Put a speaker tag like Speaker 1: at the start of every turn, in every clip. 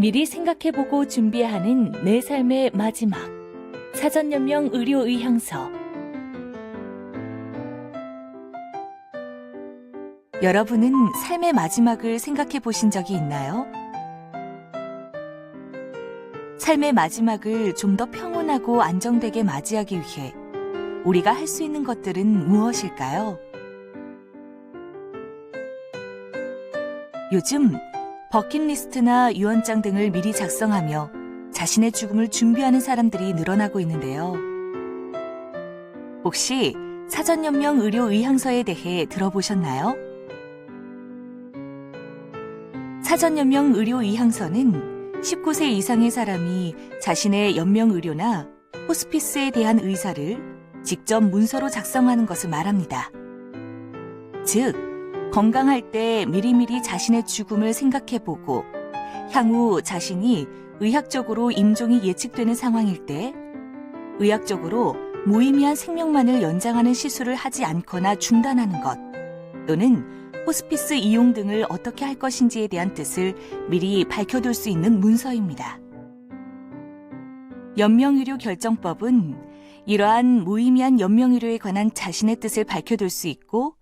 Speaker 1: 미리 생각해보고 준비하는 내 삶의 마지막. 사전연명 의료의향서. 여러분은 삶의 마지막을 생각해 보신 적이 있나요? 삶의 마지막을 좀 더 평온하고 안정되게 맞이하기 위해 우리가 할 수 있는 것들은 무엇일까요? 요즘 버킷리스트나 유언장 등을 미리 작성하며 자신의 죽음을 준비하는 사람들이 늘어나고 있는데요. 혹시 사전연명 의료의향서에 대해 들어보셨나요? 사전연명 의료의향서는 19세 이상의 사람이 자신의 연명의료나 호스피스에 대한 의사를 직접 문서로 작성하는 것을 말합니다. 즉, 건강할 때 미리미리 자신의 죽음을 생각해보고 향후 자신이 의학적으로 임종이 예측되는 상황일 때 의학적으로 무의미한 생명만을 연장하는 시술을 하지 않거나 중단하는 것, 또는 호스피스 이용 등을 어떻게 할 것인지에 대한 뜻을 미리 밝혀둘 수 있는 문서입니다. 연명의료 결정법은 이러한 무의미한 연명의료에 관한 자신의 뜻을 밝혀둘 수 있고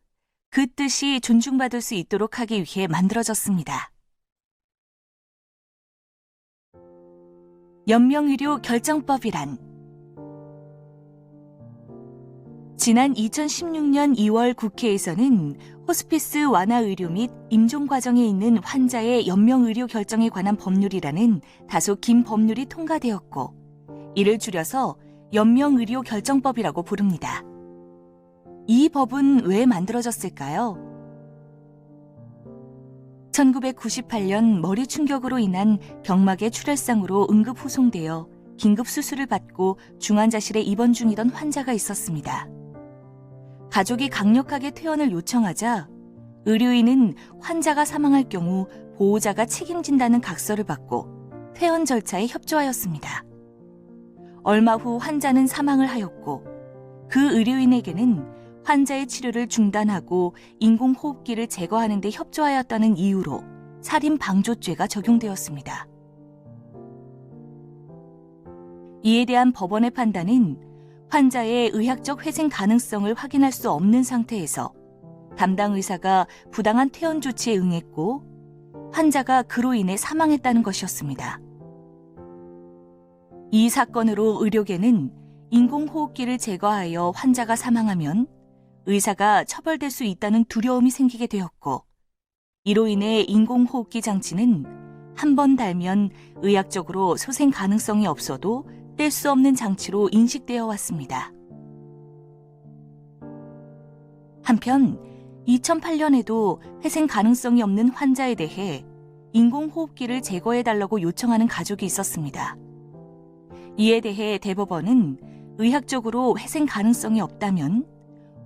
Speaker 1: 그 뜻이 존중받을 수 있도록 하기 위해 만들어졌습니다. 연명의료 결정법이란 지난 2016년 2월 국회에서는 호스피스 완화 의료 및 임종 과정에 있는 환자의 연명의료 결정에 관한 법률이라는 다소 긴 법률이 통과되었고, 이를 줄여서 연명의료 결정법이라고 부릅니다. 이 법은 왜 만들어졌을까요? 1998년 머리 충격으로 인한 경막의 출혈상으로 응급 후송되어 긴급 수술을 받고 중환자실에 입원 중이던 환자가 있었습니다. 가족이 강력하게 퇴원을 요청하자 의료인은 환자가 사망할 경우 보호자가 책임진다는 각서를 받고 퇴원 절차에 협조하였습니다. 얼마 후 환자는 사망을 하였고 그 의료인에게는 환자의 치료를 중단하고 인공호흡기를 제거하는 데 협조하였다는 이유로 살인방조죄가 적용되었습니다. 이에 대한 법원의 판단은 환자의 의학적 회생 가능성을 확인할 수 없는 상태에서 담당 의사가 부당한 퇴원 조치에 응했고 환자가 그로 인해 사망했다는 것이었습니다. 이 사건으로 의료계는 인공호흡기를 제거하여 환자가 사망하면 의사가 처벌될 수 있다는 두려움이 생기게 되었고, 이로 인해 인공호흡기 장치는 한 번 달면 의학적으로 소생 가능성이 없어도 뗄 수 없는 장치로 인식되어 왔습니다. 한편 2008년에도 회생 가능성이 없는 환자에 대해 인공호흡기를 제거해달라고 요청하는 가족이 있었습니다. 이에 대해 대법원은 의학적으로 회생 가능성이 없다면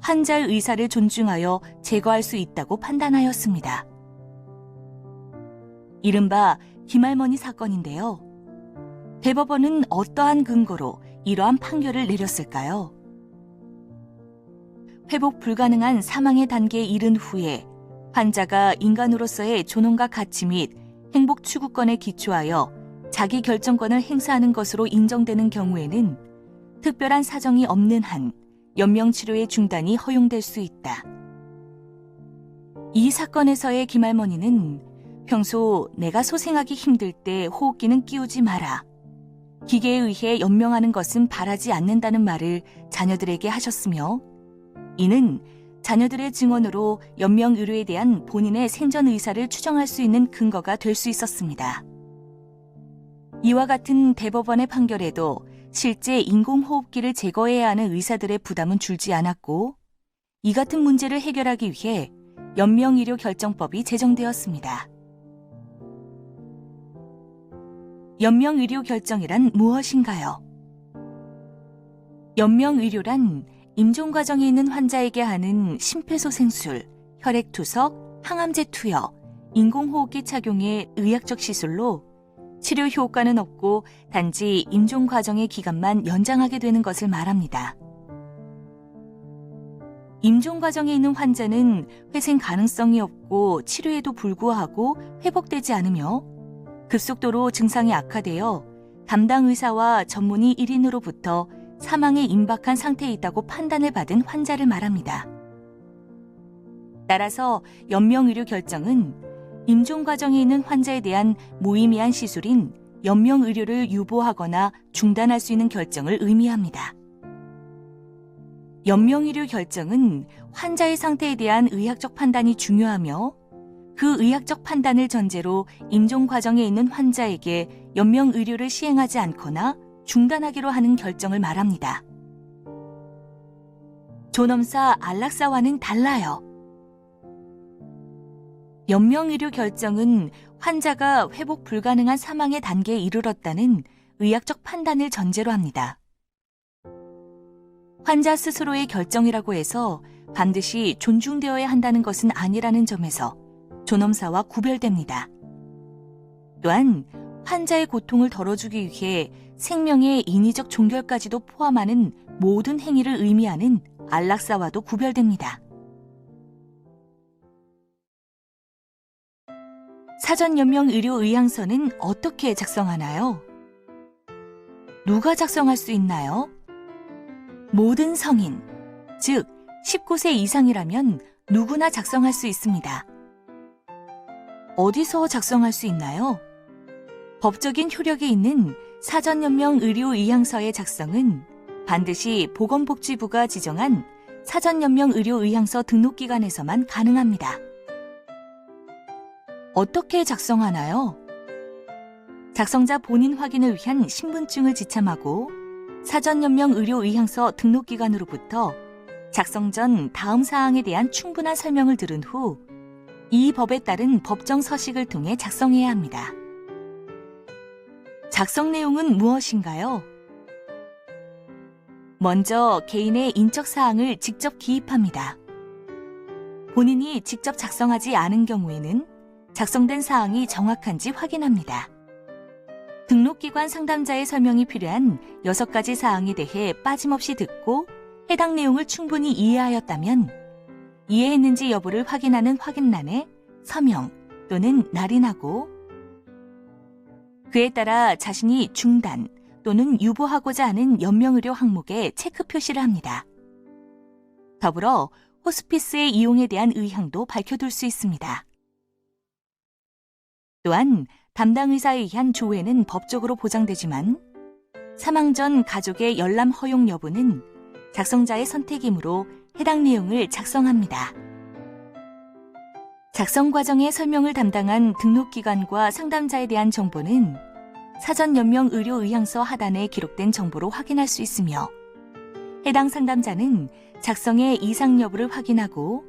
Speaker 1: 환자의 의사를 존중하여 제거할 수 있다고 판단하였습니다. 이른바 김할머니 사건인데요. 대법원은 어떠한 근거로 이러한 판결을 내렸을까요? 회복 불가능한 사망의 단계에 이른 후에 환자가 인간으로서의 존엄과 가치 및 행복 추구권에 기초하여 자기 결정권을 행사하는 것으로 인정되는 경우에는 특별한 사정이 없는 한 연명치료의 중단이 허용될 수 있다. 이 사건에서의 김할머니는 평소 내가 소생하기 힘들 때 호흡기는 끼우지 마라, 기계에 의해 연명하는 것은 바라지 않는다는 말을 자녀들에게 하셨으며, 이는 자녀들의 증언으로 연명의료에 대한 본인의 생전 의사를 추정할 수 있는 근거가 될 수 있었습니다. 이와 같은 대법원의 판결에도 실제 인공호흡기를 제거해야 하는 의사들의 부담은 줄지 않았고, 이 같은 문제를 해결하기 위해 연명의료 결정법이 제정되었습니다. 연명의료 결정이란 무엇인가요? 연명의료란 임종 과정에 있는 환자에게 하는 심폐소생술, 혈액투석, 항암제 투여, 인공호흡기 착용의 의학적 시술로 치료 효과는 없고 단지 임종 과정의 기간만 연장하게 되는 것을 말합니다. 임종 과정에 있는 환자는 회생 가능성이 없고 치료에도 불구하고 회복되지 않으며 급속도로 증상이 악화되어 담당 의사와 전문의 1인으로부터 사망에 임박한 상태에 있다고 판단을 받은 환자를 말합니다. 따라서 연명의료 결정은 임종 과정에 있는 환자에 대한 무의미한 시술인 연명의료를 유보하거나 중단할 수 있는 결정을 의미합니다. 연명의료 결정은 환자의 상태에 대한 의학적 판단이 중요하며 그 의학적 판단을 전제로 임종 과정에 있는 환자에게 연명의료를 시행하지 않거나 중단하기로 하는 결정을 말합니다. 존엄사 안락사와는 달라요. 연명의료 결정은 환자가 회복 불가능한 사망의 단계에 이르렀다는 의학적 판단을 전제로 합니다. 환자 스스로의 결정이라고 해서 반드시 존중되어야 한다는 것은 아니라는 점에서 존엄사와 구별됩니다. 또한 환자의 고통을 덜어주기 위해 생명의 인위적 종결까지도 포함하는 모든 행위를 의미하는 안락사와도 구별됩니다. 사전연명의료의향서는 어떻게 작성하나요? 누가 작성할 수 있나요? 모든 성인, 즉 19세 이상이라면 누구나 작성할 수 있습니다. 어디서 작성할 수 있나요? 법적인 효력이 있는 사전연명의료의향서의 작성은 반드시 보건복지부가 지정한 사전연명의료의향서 등록기관에서만 가능합니다. 어떻게 작성하나요? 작성자 본인 확인을 위한 신분증을 지참하고 사전연명의료의향서 등록기관으로부터 작성 전 다음 사항에 대한 충분한 설명을 들은 후 이 법에 따른 법정 서식을 통해 작성해야 합니다. 작성 내용은 무엇인가요? 먼저 개인의 인적 사항을 직접 기입합니다. 본인이 직접 작성하지 않은 경우에는 작성된 사항이 정확한지 확인합니다. 등록기관 상담자의 설명이 필요한 6가지 사항에 대해 빠짐없이 듣고 해당 내용을 충분히 이해하였다면 이해했는지 여부를 확인하는 확인란에 서명 또는 날인하고 그에 따라 자신이 중단 또는 유보하고자 하는 연명의료 항목에 체크 표시를 합니다. 더불어 호스피스의 이용에 대한 의향도 밝혀둘 수 있습니다. 또한 담당 의사에 의한 조회는 법적으로 보장되지만 사망 전 가족의 열람 허용 여부는 작성자의 선택이므로 해당 내용을 작성합니다. 작성 과정의 설명을 담당한 등록기관과 상담자에 대한 정보는 사전연명의료의향서 하단에 기록된 정보로 확인할 수 있으며 해당 상담자는 작성의 이상 여부를 확인하고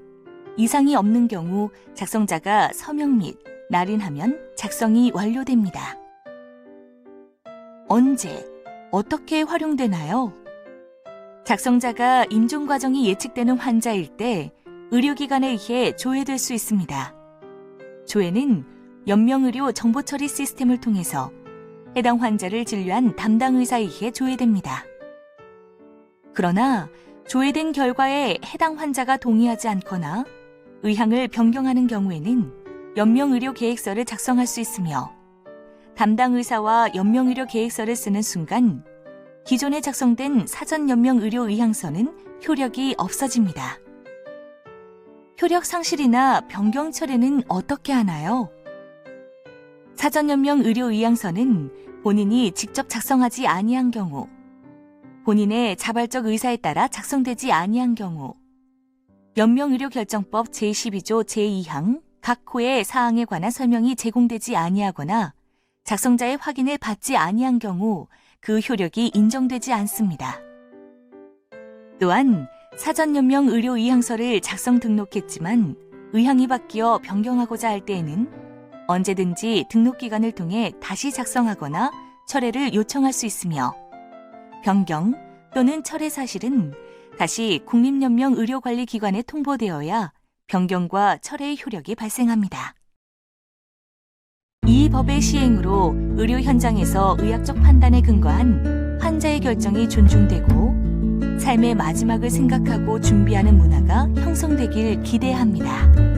Speaker 1: 이상이 없는 경우 작성자가 서명 및 날인하면 작성이 완료됩니다. 언제, 어떻게 활용되나요? 작성자가 임종 과정이 예측되는 환자일 때 의료기관에 의해 조회될 수 있습니다. 조회는 연명의료 정보처리 시스템을 통해서 해당 환자를 진료한 담당 의사에 의해 조회됩니다. 그러나 조회된 결과에 해당 환자가 동의하지 않거나 의향을 변경하는 경우에는 연명의료 계획서를 작성할 수 있으며 담당 의사와 연명의료 계획서를 쓰는 순간 기존에 작성된 사전연명의료의향서는 효력이 없어집니다. 효력 상실이나 변경 처리는 어떻게 하나요? 사전연명의료의향서는 본인이 직접 작성하지 아니한 경우, 본인의 자발적 의사에 따라 작성되지 아니한 경우, 연명의료결정법 제12조 제2항 각 호의 사항에 관한 설명이 제공되지 아니하거나 작성자의 확인을 받지 아니한 경우 그 효력이 인정되지 않습니다. 또한 사전연명의료의향서를 작성 등록했지만 의향이 바뀌어 변경하고자 할 때에는 언제든지 등록기관을 통해 다시 작성하거나 철회를 요청할 수 있으며 변경 또는 철회 사실은 다시 국립연명의료관리기관에 통보되어야 변경과 철회의 효력이 발생합니다. 이 법의 시행으로 의료 현장에서 의학적 판단에 근거한 환자의 결정이 존중되고 삶의 마지막을 생각하고 준비하는 문화가 형성되길 기대합니다.